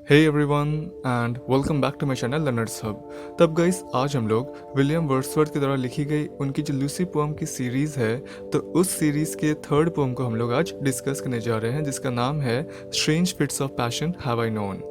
Hey everyone and welcome back to my channel learners hub. तब guys आज हम लोग विलियम वर्ड्सवर्थ के द्वारा लिखी गई उनकी जो लूसी पोम की सीरीज़ है, तो उस सीरीज़ के थर्ड पोम को हम लोग आज डिस्कस करने जा रहे हैं, जिसका नाम है strange fits of passion have I known.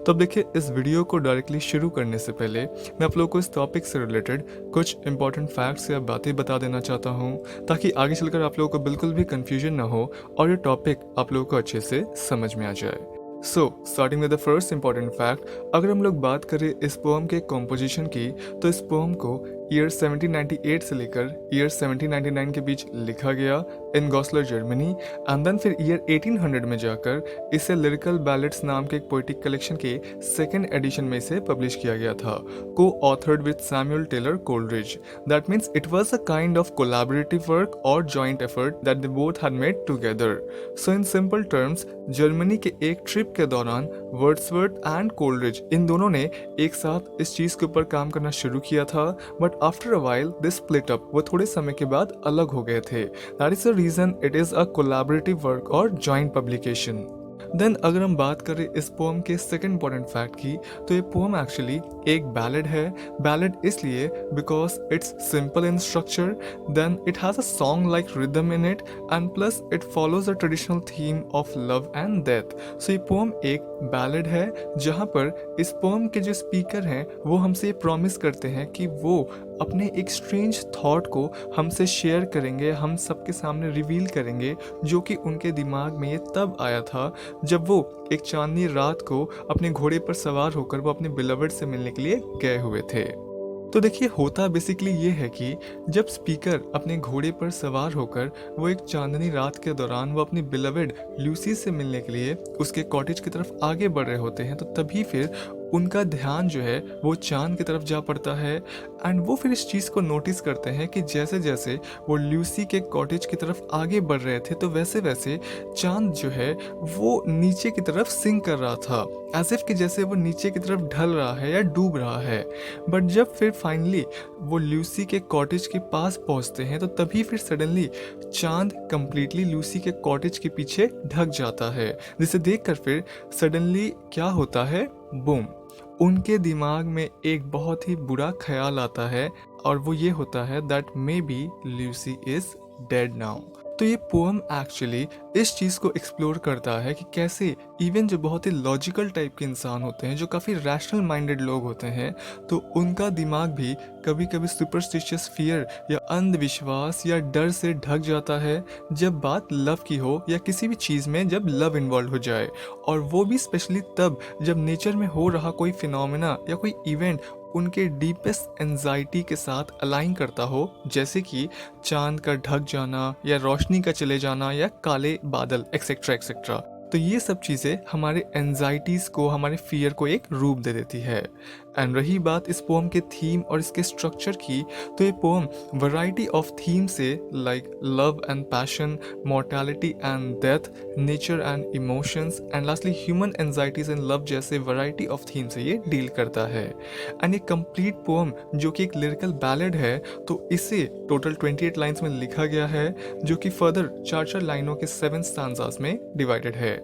तो अब देखिए, इस वीडियो को डायरेक्टली शुरू करने से पहले मैं आप लोगों को इस टॉपिक से रिलेटेड कुछ इंपॉर्टेंट फैक्ट्स या बातें बता देना चाहता हूँ, ताकि आगे चलकर आप लोगों को बिल्कुल भी कंफ्यूजन ना हो और ये टॉपिक आप लोगों को अच्छे से समझ में आ जाए। Starting with the first important fact, अगर हम लोग बात करें इस पोम के कॉम्पोजिशन की, तो इस पोम को ईयर 1798 से लेकर ईयर 1799 के बीच लिखा गया in Goslar Germany, and then फिर ईयर 1800 में जाकर इसे लिरिकल बैलेट्स नाम के एक पोइटिक कलेक्शन के सेकेंड एडिशन में इसे पब्लिश किया गया था, coauthored with Samuel Taylor Coleridge. That means it was a kind of collaborative work और joint effort that they both had made together. So in simple terms, Germany के एक trip के दौरान वर्ड्सवर्थ एंड कोलरिज इन दोनों ने एक साथ इस चीज के ऊपर काम करना शुरू किया था, but after a while they split up. वो थोड़े समय के बाद अलग हो गए थे। That is the reason it is a collaborative work और जॉइंट पब्लिकेशन। देन अगर हम बात करें इस पोम के सेकंड इंपॉर्टेंट फैक्ट की, तो ये पोम एक्चुअली एक बैलेड है। बैलेड इसलिए because it's simple in structure, then it has a song like rhythm in it, and plus it follows the traditional theme of love and death. So ये poem एक ballad है, जहाँ पर इस pome के जो स्पीकर हैं वो हमसे ये प्रॉमिस करते हैं कि वो अपने एक स्ट्रेंज थॉट को हमसे शेयर करेंगे, हम सबके सामने रिवील करेंगे, जो कि उनके दिमाग में ये तब आया था जब वो एक चांदनी रात को अपने घोड़े पर सवार होकर वो अपने बिलवड से मिलने के लिए गए हुए थे। तो देखिए, होता बेसिकली ये है कि जब स्पीकर अपने घोड़े पर सवार होकर वो एक चांदनी रात के दौरान वो अपनी बिलवड लूसी से मिलने के लिए उसके कॉटेज की तरफ आगे बढ़ रहे होते हैं, तो तभी फिर उनका ध्यान जो है वो चांद की तरफ जा पड़ता है, एंड वो फिर इस चीज़ को नोटिस करते हैं कि जैसे जैसे वो लूसी के कॉटेज की तरफ आगे बढ़ रहे थे, तो वैसे वैसे चांद जो है वो नीचे की तरफ सिंक कर रहा था, एज इफ कि जैसे वो नीचे की तरफ ढल रहा है या डूब रहा है। बट जब फिर फाइनली वो लूसी के कॉटेज के पास पहुंचते हैं, तो तभी फिर सडनली चांद कंप्लीटली लूसी के कॉटेज के पीछे ढक जाता है, जिसे देखकर फिर सडनली क्या होता है, बूम, उनके दिमाग में एक बहुत ही बुरा ख्याल आता है, और वो ये होता है that may be Lucy is dead now. तो ये पोएम एक्चुअली इस चीज़ को एक्सप्लोर करता है कि कैसे इवन जो बहुत ही लॉजिकल टाइप के इंसान होते हैं, जो काफ़ी रैशनल माइंडेड लोग होते हैं, तो उनका दिमाग भी कभी कभी सुपरस्टिशियस फियर या अंधविश्वास या डर से ढक जाता है जब बात लव की हो, या किसी भी चीज़ में जब लव इन्वॉल्व हो जाए, और वो भी स्पेशली तब जब नेचर में हो रहा कोई फिनोमेना या कोई इवेंट उनके डीपेस्ट एंजाइटी के साथ अलाइन करता हो, जैसे कि चांद का ढक जाना या रोशनी का चले जाना या काले बादल एक्सेट्रा एक्सेट्रा। तो ये सब चीज़ें हमारे एंजाइटीज़ को, हमारे फियर को एक रूप दे देती है। एंड रही बात इस पोम के थीम और इसके स्ट्रक्चर की, तो ये पोम वैरायटी ऑफ थीम से like love and passion, mortality and death, nature and emotions, and lastly human anxieties and love जैसे वैरायटी ऑफ थीम से ये डील करता है। एंड ये कंप्लीट पोम जो कि एक लिरिकल बैलेड है, तो इसे टोटल 28 लाइन्स में लिखा गया है, जो कि फर्दर 4 लाइनों के 7 स्टांजास में डिवाइडेड है।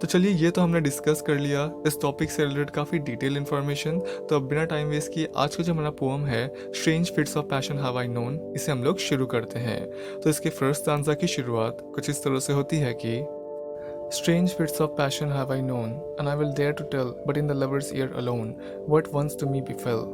तो चलिए, ये तो हमने डिस्कस कर लिया इस टॉपिक से रिलेटेड काफ़ी डिटेल इन्फॉर्मेशन। तो अब बिना टाइम वेस्ट किए आज का जो हमारा पोम है strange fits of passion have I known, इसे हम लोग शुरू करते हैं। तो इसके फर्स्ट स्टांजा की शुरुआत कुछ इस तरह से होती है कि Strange fits of passion have I known, and I will dare to tell, but in the lover's ear alone, what once to me befell.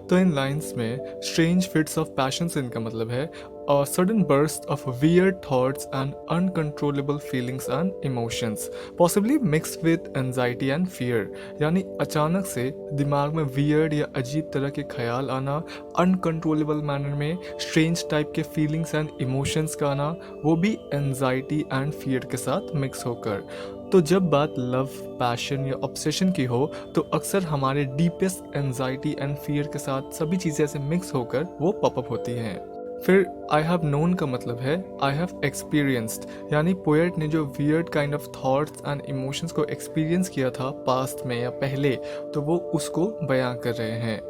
तो इन लाइंस में स्ट्रेंज फिट्स ऑफ पैशन से इनका मतलब है a sudden burst of weird thoughts and uncontrollable feelings and emotions, possibly mixed with anxiety and fear। यानी अचानक से दिमाग में weird या अजीब तरह के ख्याल आना, uncontrollable manner में strange टाइप के feelings and emotions का आना, वो भी anxiety and fear के साथ mix होकर। तो जब बात लव, पैशन या ऑब्सेशन की हो, तो अक्सर हमारे डीपेस्ट एंजाइटी एंड फियर के साथ सभी चीज़ें ऐसे मिक्स होकर वो पॉपअप होती हैं। फिर आई हैव नोन का मतलब है आई हैव एक्सपीरियंस्ड, यानी पोएट ने जो weird kind of thoughts and emotions को एक्सपीरियंस किया था पास्ट में या पहले, तो वो उसको बयां कर रहे हैं।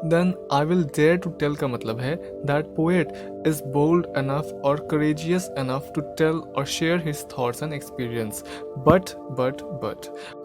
Then I will dare to tell का मतलब है that poet is bold enough और करेजियस एनफ टू टेल और share his thoughts and experience. But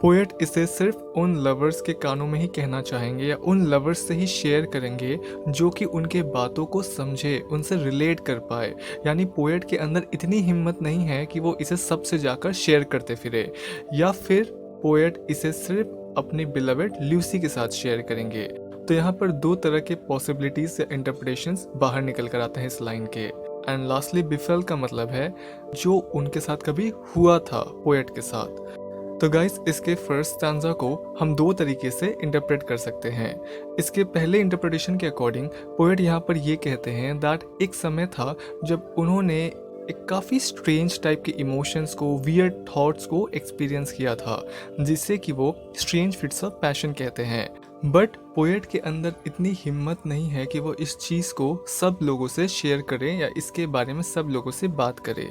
poet इसे सिर्फ उन लवर्स के कानों में ही कहना चाहेंगे या उन लवर्स से ही शेयर करेंगे जो कि उनके बातों को समझे, उनसे रिलेट कर पाए। यानी पोएट के अंदर इतनी हिम्मत नहीं है कि वो इसे सबसे जाकर शेयर करते फिरे, या फिर पोएट इसे सिर्फ अपनी बिलवेड ल्यूसी के साथ शेयर करेंगे। तो यहाँ पर दो तरह के पॉसिबिलिटीज या इंटरप्रिटेशंस बाहर निकल कर आते हैं इस लाइन के। एंड लास्टली बिफेल का मतलब है जो उनके साथ कभी हुआ था पोएट के साथ। तो गाइस इसके फर्स्ट स्टैंजा को हम दो तरीके से इंटरप्रेट कर सकते हैं। इसके पहले इंटरप्रिटेशन के अकॉर्डिंग पोएट यहाँ पर ये कहते हैं दैट एक समय था जब उन्होंने एक काफ़ी स्ट्रेंज टाइप के इमोशंस को, वियर्ड थॉट्स को एक्सपीरियंस किया था, जिससे कि वो स्ट्रेंज फिट्स ऑफ पैशन कहते हैं। बट पोएट के अंदर इतनी हिम्मत नहीं है कि वो इस चीज़ को सब लोगों से शेयर करें या इसके बारे में सब लोगों से बात करें।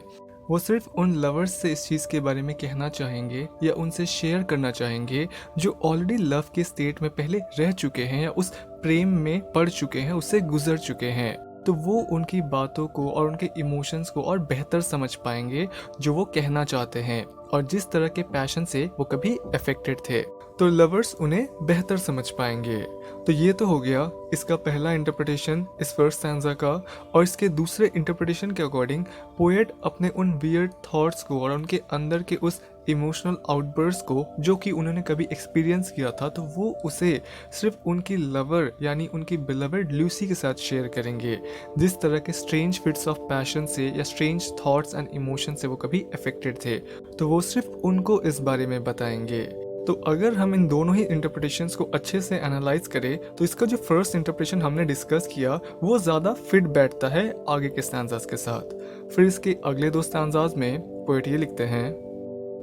वो सिर्फ उन लवर्स से इस चीज़ के बारे में कहना चाहेंगे या उनसे शेयर करना चाहेंगे जो ऑलरेडी लव के स्टेट में पहले रह चुके हैं या उस प्रेम में पड़ चुके हैं, उससे गुजर चुके हैं। तो वो उनकी बातों को और उनके इमोशंस को और बेहतर समझ पाएंगे जो वो कहना चाहते हैं और जिस तरह के पैशन से वो कभी अफेक्टेड थे, तो लवर्स उन्हें बेहतर समझ पाएंगे। तो ये तो हो गया इसका पहला इंटरप्रिटेशन इस फर्स्ट स्टैंजा का। और इसके दूसरे इंटरप्रिटेशन के अकॉर्डिंग पोएट अपने उन वियर्ड थॉट्स को और उनके अंदर के उस इमोशनल आउटबर्स्ट को जो कि उन्होंने कभी एक्सपीरियंस किया था, तो वो उसे सिर्फ उनकी लवर यानी उनकी बिलवेड ल्यूसी के साथ शेयर करेंगे, जिस तरह के स्ट्रेंज फिट्स ऑफ पैशन से या स्ट्रेंज थॉट्स एंड इमोशन से वो कभी अफेक्टेड थे, तो वो सिर्फ उनको इस बारे में बताएंगे। तो अगर हम इन दोनों ही इंटरप्रिटेशंस को अच्छे से एनालाइज करें तो इसका जो फर्स्ट इंटरप्रिटेशन हमने डिस्कस किया वो ज़्यादा फिट बैठता है आगे के स्टैंजास के साथ। फिर इसके अगले दो स्टैंजास में पोएट ये लिखते हैं,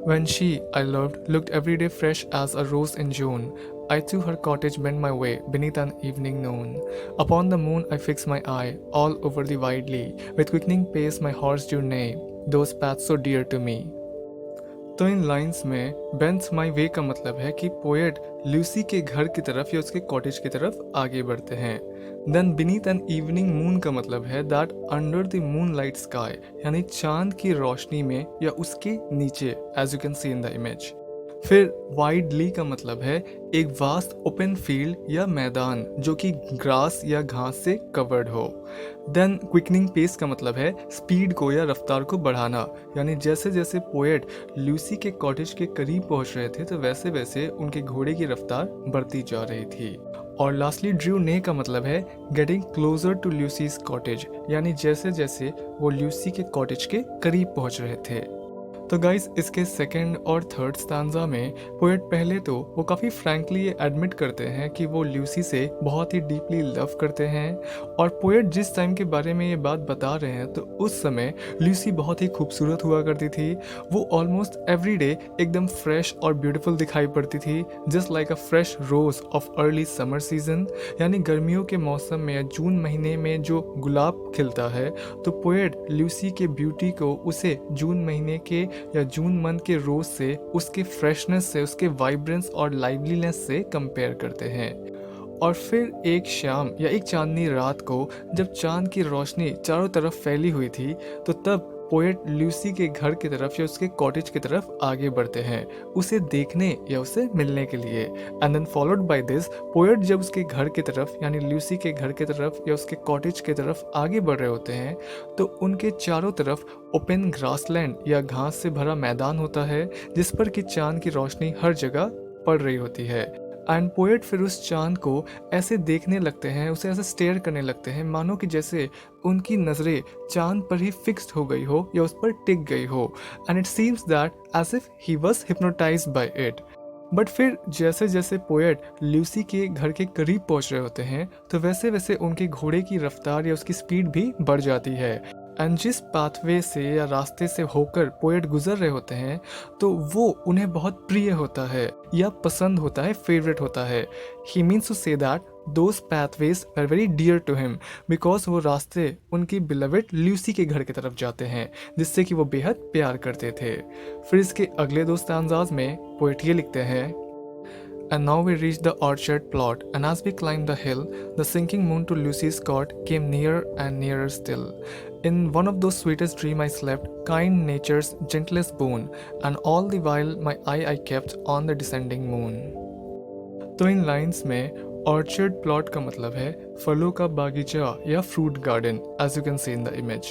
When she I loved looked every day fresh as a rose in June, I to her cottage bent my way beneath an evening noon. Upon the moon I fixed my eye, all over the widely, with quickening pace my horse drew neigh, those paths so dear to me. तो इन lines में बेंथ माई वे का मतलब है कि poet Lucy के घर की तरफ या उसके कॉटेज की तरफ आगे बढ़ते हैं। Then beneath an evening moon का मतलब है that under the moon light sky, यानी चांद की रोशनी में या उसके नीचे, as you can see in the image. फिर वाइडली का मतलब है एक वास्ट ओपन फील्ड या मैदान जो कि ग्रास या घास से कवर्ड हो। देन क्विकनिंग पेस का मतलब है स्पीड को या रफ्तार को बढ़ाना, यानी जैसे जैसे पोएट ल्यूसी के कॉटेज के करीब पहुंच रहे थे तो वैसे वैसे उनके घोड़े की रफ्तार बढ़ती जा रही थी। और लास्टली ड्रू ने का मतलब है गेटिंग क्लोजर टू ल्यूसीज कॉटेज, यानी जैसे जैसे वो ल्यूसी के कॉटेज के करीब पहुंच रहे थे। तो गाइस इसके सेकंड और थर्ड स्टांजा में पोएट पहले तो वो काफ़ी फ्रैंकली ये एडमिट करते हैं कि वो ल्यूसी से बहुत ही डीपली लव करते हैं। और पोएट जिस टाइम के बारे में ये बात बता रहे हैं तो उस समय ल्यूसी बहुत ही खूबसूरत हुआ करती थी। वो ऑलमोस्ट एवरी डे एकदम फ्रेश और ब्यूटीफुल दिखाई पड़ती थी, just like a fresh rose of early summer season, यानी गर्मियों के मौसम में या जून महीने में जो गुलाब खिलता है, तो पोएट ल्यूसी के ब्यूटी को उसे जून महीने के या जून मंथ के रोज से, उसके फ्रेशनेस से, उसके वाइब्रेंस और लाइवलीनेस से कंपेयर करते हैं। और फिर एक शाम या एक चांदनी रात को जब चांद की रोशनी चारों तरफ फैली हुई थी, तो तब पोएट ल्यूसी के घर की तरफ या उसके कॉटेज की तरफ आगे बढ़ते हैं उसे देखने या उसे मिलने के लिए। And then followed by this, poet जब उसके घर की तरफ यानी ल्यूसी के घर की तरफ या उसके कॉटेज की तरफ आगे बढ़ रहे होते हैं तो उनके चारों तरफ ओपन ग्रासलैंड या घास से भरा मैदान होता है जिस पर कि चांद की रोशनी हर जगह पड़ रही होती है। एंड पोएट फिर उस चांद को ऐसे देखने लगते हैं, उसे ऐसे स्टेयर करने लगते हैं मानो कि जैसे उनकी नज़रें चांद पर ही फिक्स्ड हो गई हो या उस पर टिक गई हो। And it seems that as if he was hypnotised by it. But फिर जैसे जैसे पोएट ल्यूसी के घर के करीब पहुंच रहे होते हैं तो वैसे वैसे उनके घोड़े की रफ्तार या उसकी स्पीड भी बढ़ जाती है। एंड जिस पाथवे से या रास्ते से होकर पोएट गुजर रहे होते हैं तो वो उन्हें बहुत प्रिय होता है या पसंद होता है, फेवरेट होता है। He means to say that those pathways were very dear to him because वो रास्ते उनकी beloved ल्यूसी के घर की तरफ जाते हैं जिससे कि वो बेहद प्यार करते थे। फिर इसके अगले दो स्टैंजाज में पोएट ये लिखते हैं, And now we reach the orchard plot, and as we climbed the hill, the sinking moon to Lucy's cot came nearer and nearer still. In one of those sweetest dreams I slept, kind nature's gentlest boon, and all the while my eye I kept on the descending moon. तो इन lines में orchard plot का मतलब है फलों का बागीचा या fruit garden, as you can see in the image.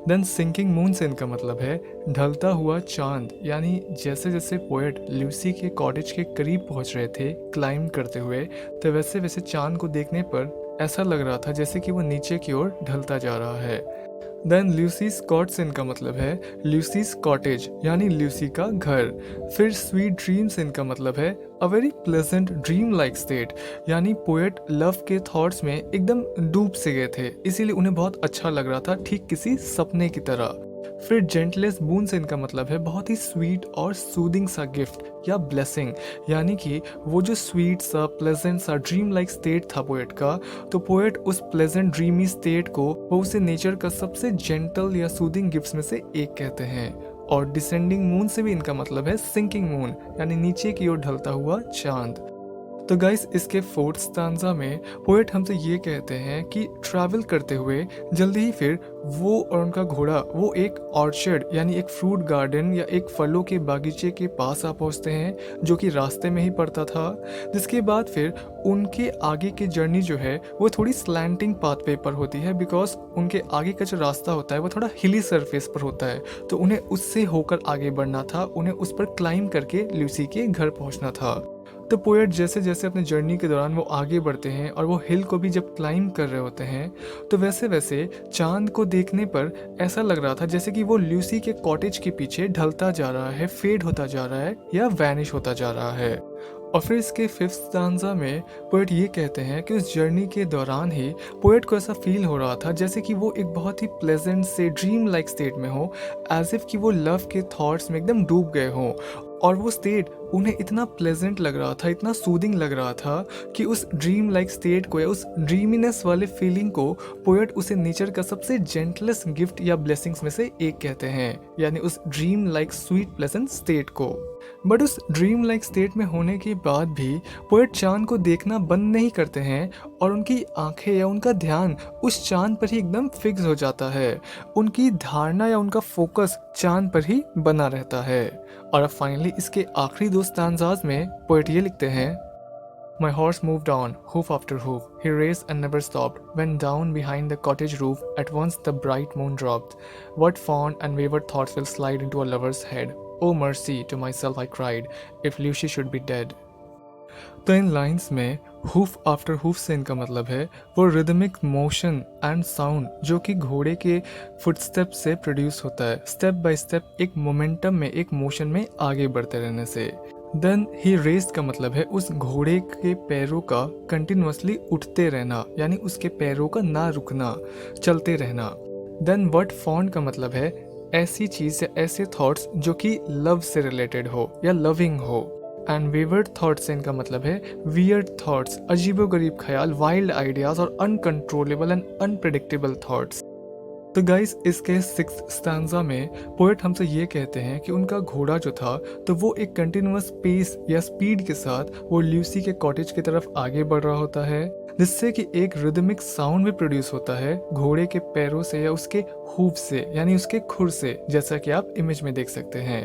Then sinking moon से इनका मतलब है ढलता हुआ चांद, यानी जैसे जैसे पोएट ल्यूसी के कॉटेज के करीब पहुंच रहे थे क्लाइंब करते हुए, तो वैसे वैसे चांद को देखने पर ऐसा लग रहा था जैसे कि वो नीचे की ओर ढलता जा रहा है। देन ल्यूसीज कॉट से इनका मतलब है ल्यूसीज कॉटेज, यानी ल्यूसी का घर। फिर स्वीट ड्रीम से इनका मतलब है a very pleasant dream like state, यानी पोएट लव के थॉट्स में एकदम डूब से गए थे, इसीलिए उन्हें बहुत अच्छा लग रहा था, ठीक किसी सपने की तरह। फिर जेंटलेस्ट बून से इनका मतलब है बहुत ही स्वीट और सूदिंग सा गिफ्ट या ब्लेसिंग, यानी कि वो जो स्वीट सा प्लेजेंट सा ड्रीम लाइक स्टेट था पोएट का, तो पोएट उस प्लेजेंट ड्रीमी स्टेट को वो उसे नेचर का सबसे जेंटल या सूदिंग गिफ्ट्स में से एक कहते हैं। और डिसेंडिंग मून से भी इनका मतलब है सिंकिंग मून, यानी नीचे की ओर ढलता हुआ चांद। तो गाइस इसके फोर्थ स्टांजा में पोएट हमसे ये कहते हैं कि ट्रैवल करते हुए जल्दी ही फिर वो और उनका घोड़ा वो एक ऑर्चर्ड यानी एक फ्रूट गार्डन या एक फलों के बागीचे के पास आ पहुंचते हैं जो कि रास्ते में ही पड़ता था, जिसके बाद फिर उनके आगे की जर्नी जो है वो थोड़ी स्लैंटिंग पाथवे पर होती है, बिकॉज उनके आगे का जो रास्ता होता है वो थोड़ा हिली सरफेस पर होता है, तो उन्हें उससे होकर आगे बढ़ना था, उन्हें उस पर क्लाइंब करके ल्यूसी के घर पहुंचना था। तो पोएट जैसे जैसे अपने जर्नी के दौरान वो आगे बढ़ते हैं और वो हिल को भी जब क्लाइंब कर रहे होते हैं, तो वैसे वैसे चांद को देखने पर ऐसा लग रहा था जैसे कि वो ल्यूसी के कॉटेज के पीछे ढलता जा रहा है, फेड होता जा रहा है या वैनिश होता जा रहा है। और फिर इसके फिफ्थ स्टांजा में पोएट ये कहते हैं कि उस जर्नी के दौरान ही पोएट को ऐसा फील हो रहा था जैसे कि वो एक बहुत ही प्लेजेंट से ड्रीम लाइक स्टेट में हो, एज इफ कि वो लव के थॉट्स में एकदम डूब गए हों, और वो स्टेट उन्हें इतना प्लेजेंट लग रहा था, इतना सूदिंग लग रहा था कि उस ड्रीम लाइक स्टेट को या उस ड्रीमीनेस वाले फीलिंग को पोएट उसे नेचर का सबसे जेंटलेस्ट गिफ्ट या ब्लेसिंग्स में से एक कहते हैं, यानी उस dream like sweet pleasant state को। बट उस ड्रीम लाइक स्टेट में होने के बाद भी पोएट चांद को देखना बंद नहीं करते हैं और उनकी आंखें या उनका ध्यान उस चांद पर ही एकदम फिक्स हो जाता है, उनकी धारणा या उनका फोकस चांद पर ही बना रहता है। और अब फाइनली इसके आखिरी दो स्टांजाज में पोएट ये लिखते हैं, My horse moved on, hoof after hoof. He raced and never stopped. When down behind the cottage roof, at once the bright moon dropped. What fond and wayward thoughts will slide into a lover's head? Oh mercy, to myself I cried, if Lucy should be dead. तो इन lines में HUF after HUF से इनका मतलब है वो rhythmic motion and sound जो कि घोड़े के फुटस्टेप से प्रोड्यूस होता है, स्टेप बाय स्टेप एक मोमेंटम में, एक मोशन में आगे बढ़ते रहने से। देन ही रेस्ड का मतलब है उस घोड़े के पैरों का कंटिन्यूअसली उठते रहना, यानी उसके पैरों का ना रुकना, चलते रहना। देन वर्ड फॉन्ड का मतलब है ऐसी चीज़ या ऐसे थॉट्स जो कि लव से रिलेटेड हो या लविंग हो। एंड वेवर्ड थॉट्स से इनका मतलब है वियर्ड थॉट्स, अजीबोगरीब ख्याल, वाइल्ड आइडियाज और अनकंट्रोलेबल एंड अनप्रेडिक्टेबल थॉट्स। तो गाइस इसके सिक्स्थ स्टैंजा में पोएट हमसे ये कहते हैं कि उनका घोड़ा जो था तो वो एक कंटिन्यूअस पेस या स्पीड के साथ वो ल्यूसी के कॉटेज की तरफ आगे बढ़ रहा होता है, जिससे कि एक रिदमिक साउंड भी प्रोड्यूस होता है घोड़े के पैरों से या उसके हूफ से, यानी उसके खुर से, जैसा कि आप इमेज में देख सकते हैं।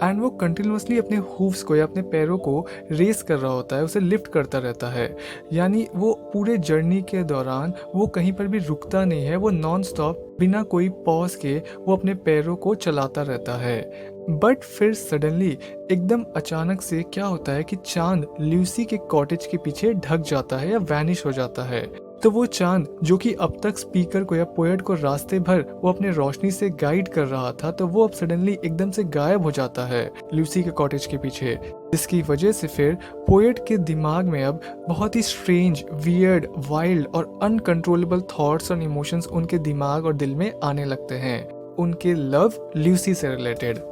एंड वो कंटिन्यूअसली अपने हूफ्स को या अपने पैरों को रेस कर रहा होता है, उसे लिफ्ट करता रहता है, यानी वो पूरे जर्नी के दौरान वो कहीं पर भी रुकता नहीं है, वो नॉन स्टॉप बिना कोई पॉज के वो अपने पैरों को चलाता रहता है। बट फिर सडनली एकदम अचानक से क्या होता है कि चांद ल्यूसी के कॉटेज के पीछे ढक जाता है या वैनिश हो जाता है। तो वो चांद जो कि अब तक स्पीकर को या पोएट को रास्ते भर वो अपने रोशनी से गाइड कर रहा था, तो वो अब सडनली एकदम से गायब हो जाता है ल्यूसी के कॉटेज के पीछे, जिसकी वजह से फिर पोएट के दिमाग में अब बहुत ही स्ट्रेंज, वियर्ड, वाइल्ड और अनकंट्रोलेबल थॉट्स और इमोशंस उनके दिमाग और दिल में आने लगते हैं, उनके लव ल्यूसी से रिलेटेड।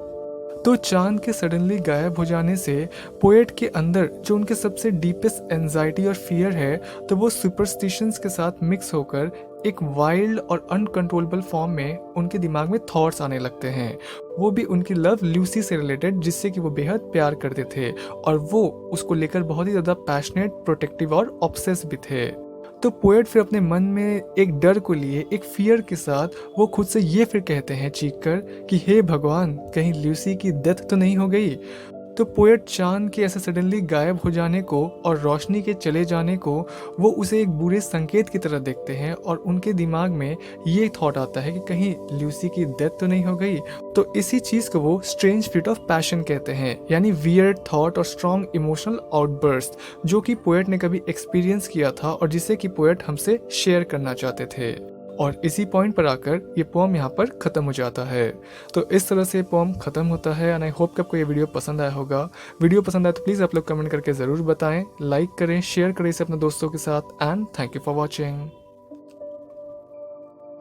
तो चांद के सडनली गायब हो जाने से पोएट के अंदर जो उनके सबसे डीपेस्ट एंजाइटी और फियर है, तो वो सुपरस्टिशंस के साथ मिक्स होकर एक वाइल्ड और अनकंट्रोलेबल फॉर्म में उनके दिमाग में थॉट्स आने लगते हैं। वो भी उनकी लव लूसी से रिलेटेड, जिससे कि वो बेहद प्यार करते थे और वो उसको लेकर बहुत ही ज़्यादा पैशनेट, प्रोटेक्टिव और ऑब्सेस भी थे। तो पोएट फिर अपने मन में एक डर को लिए, एक फियर के साथ वो खुद से ये फिर कहते हैं चीख कर कि हे भगवान, कहीं लूसी की डेथ तो नहीं हो गई। तो पोएट चांद के ऐसे सडनली गायब हो जाने को और रोशनी के चले जाने को वो उसे एक बुरे संकेत की तरह देखते हैं और उनके दिमाग में ये थॉट आता है कि कहीं लूसी की डेथ तो नहीं हो गई। तो इसी चीज़ को वो स्ट्रेंज फिट ऑफ पैशन कहते हैं, यानी वियर्ड थॉट और स्ट्रॉन्ग इमोशनल आउटबर्स्ट, जो कि पोएट ने कभी एक्सपीरियंस किया था और जिसे कि पोएट हमसे शेयर करना चाहते थे। और इसी पॉइंट पर आकर ये पोम यहाँ पर ख़त्म हो जाता है। तो इस तरह से पोम ख़त्म होता है एंड आई होप कि आपको ये वीडियो पसंद आया होगा। वीडियो पसंद आया तो प्लीज़ आप लोग कमेंट करके ज़रूर बताएं, लाइक करें, शेयर करें इसे अपने दोस्तों के साथ and thank you for watching.